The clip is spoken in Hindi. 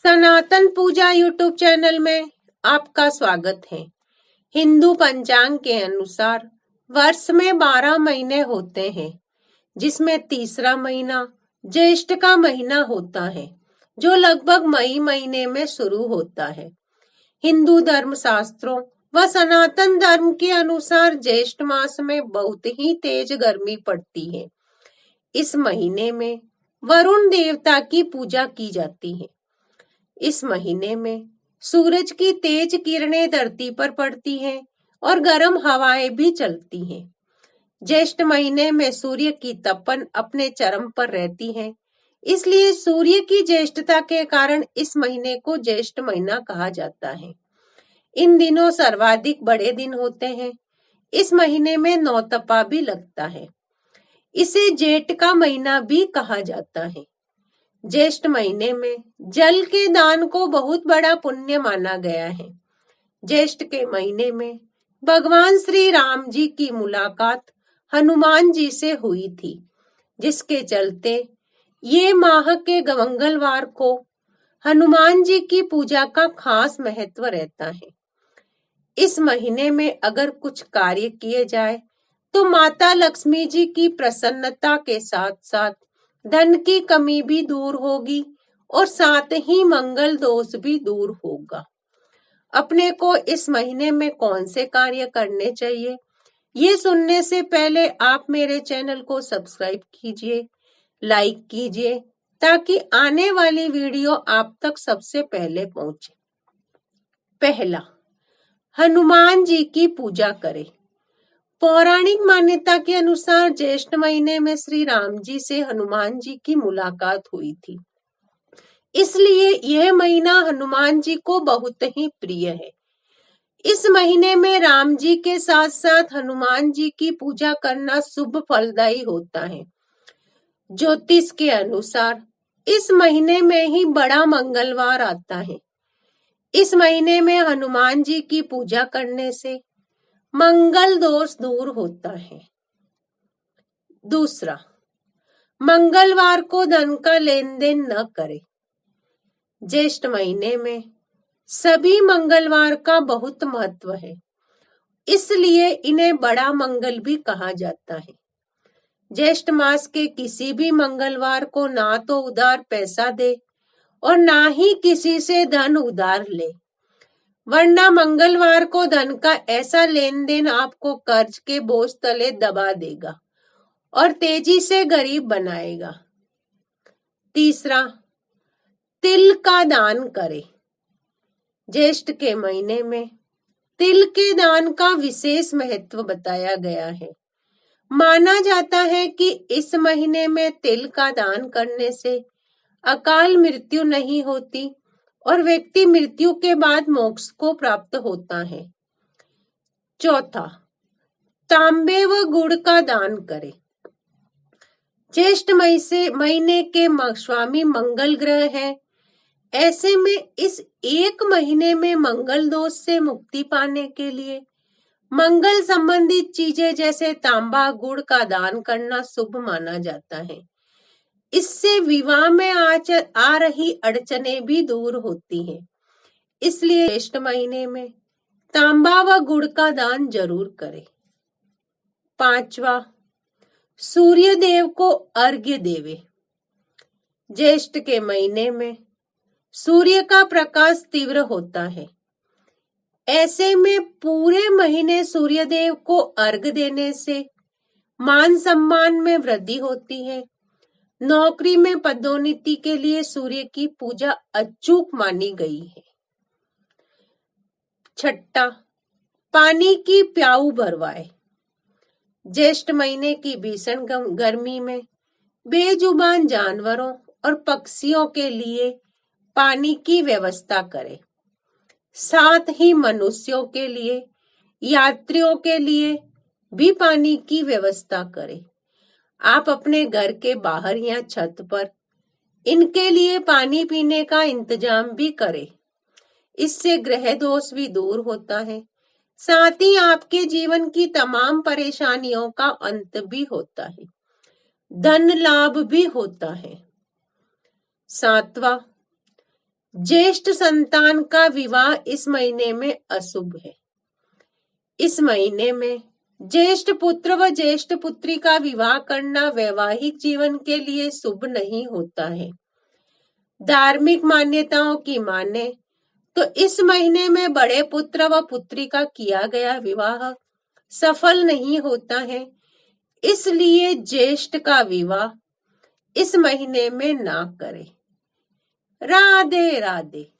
सनातन पूजा यूट्यूब चैनल में आपका स्वागत है। हिंदू पंचांग के अनुसार वर्ष में 12 महीने होते हैं, जिसमें तीसरा महीना ज्येष्ठ का महीना होता है, जो लगभग मई महीने में शुरू होता है। हिंदू धर्म शास्त्रों व सनातन धर्म के अनुसार ज्येष्ठ मास में बहुत ही तेज गर्मी पड़ती है। इस महीने में वरुण देवता की पूजा की जाती है। इस महीने में सूरज की तेज किरणें धरती पर पड़ती हैं और गर्म हवाएं भी चलती हैं। ज्येष्ठ महीने में सूर्य की तपन अपने चरम पर रहती है, इसलिए सूर्य की ज्येष्ठता के कारण इस महीने को ज्येष्ठ महीना कहा जाता है। इन दिनों सर्वाधिक बड़े दिन होते हैं। इस महीने में नौतपा भी लगता है। इसे जेठ का महीना भी कहा जाता है। ज्येष्ठ महीने में जल के दान को बहुत बड़ा पुण्य माना गया है। ज्येष्ठ के महीने में भगवान श्री राम जी की मुलाकात हनुमान जी से हुई थी, जिसके चलते ये माह के मंगलवार को हनुमान जी की पूजा का खास महत्व रहता है। इस महीने में अगर कुछ कार्य किए जाए तो माता लक्ष्मी जी की प्रसन्नता के साथ साथ धन की कमी भी दूर होगी और साथ ही मंगल दोष भी दूर होगा। अपने को इस महीने में कौन से कार्य करने चाहिए, ये सुनने से पहले आप मेरे चैनल को सब्सक्राइब कीजिए, लाइक कीजिए, ताकि आने वाली वीडियो आप तक सबसे पहले पहुंचे। पहला, हनुमान जी की पूजा करें। पौराणिक मान्यता के अनुसार ज्येष्ठ महीने में श्री राम जी से हनुमान जी की मुलाकात हुई थी, इसलिए यह महीना हनुमान जी को बहुत ही प्रिय है। इस महीने में राम जी के साथ साथ हनुमान जी की पूजा करना शुभ फलदायी होता है। ज्योतिष के अनुसार इस महीने में ही बड़ा मंगलवार आता है। इस महीने में हनुमान जी की पूजा करने से मंगल दोष दूर होता है। दूसरा, मंगलवार को धन का लेन देन न करें। ज्येष्ठ महीने में सभी मंगलवार का बहुत महत्व है, इसलिए इन्हें बड़ा मंगल भी कहा जाता है। ज्येष्ठ मास के किसी भी मंगलवार को ना तो उधार पैसा दे और ना ही किसी से धन उधार ले, वरना मंगलवार को धन का ऐसा लेन देन आपको कर्ज के बोझ तले दबा देगा और तेजी से गरीब बनाएगा। तीसरा, तिल का दान करें। ज्येष्ठ के महीने में तिल के दान का विशेष महत्व बताया गया है। माना जाता है कि इस महीने में तिल का दान करने से अकाल मृत्यु नहीं होती और व्यक्ति मृत्यु के बाद मोक्ष को प्राप्त होता है। चौथा, तांबे व गुड़ का दान करें। ज्येष्ठ महीने के स्वामी मंगल ग्रह है। ऐसे में इस एक महीने में मंगल दोष से मुक्ति पाने के लिए मंगल संबंधित चीजें जैसे तांबा गुड़ का दान करना शुभ माना जाता है। इससे विवाह में आ रही अड़चने भी दूर होती हैं। इसलिए ज्येष्ठ महीने में तांबा व गुड़ का दान जरूर करें। पांचवा, सूर्य देव को अर्घ्य देवे। ज्येष्ठ के महीने में सूर्य का प्रकाश तीव्र होता है। ऐसे में पूरे महीने सूर्य देव को अर्घ्य देने से मान सम्मान में वृद्धि होती है। नौकरी में पदोन्नति के लिए सूर्य की पूजा अचूक मानी गई है। छठा, पानी की प्याऊ भरवाए। ज्येष्ठ महीने की भीषण गर्मी में बेजुबान जानवरों और पक्षियों के लिए पानी की व्यवस्था करें। साथ ही मनुष्यों के लिए, यात्रियों के लिए भी पानी की व्यवस्था करें। आप अपने घर के बाहर या छत पर इनके लिए पानी पीने का इंतजाम भी करें। इससे ग्रह दोष भी दूर होता है, साथ ही आपके जीवन की तमाम परेशानियों का अंत भी होता है, धन लाभ भी होता है। सातवां, ज्येष्ठ संतान का विवाह इस महीने में अशुभ है। इस महीने में ज्येष्ठ पुत्र व ज्येष्ठ पुत्री का विवाह करना वैवाहिक जीवन के लिए शुभ नहीं होता है। धार्मिक मान्यताओं की माने तो इस महीने में बड़े पुत्र व पुत्री का किया गया विवाह सफल नहीं होता है, इसलिए ज्येष्ठ का विवाह इस महीने में ना करें। राधे राधे।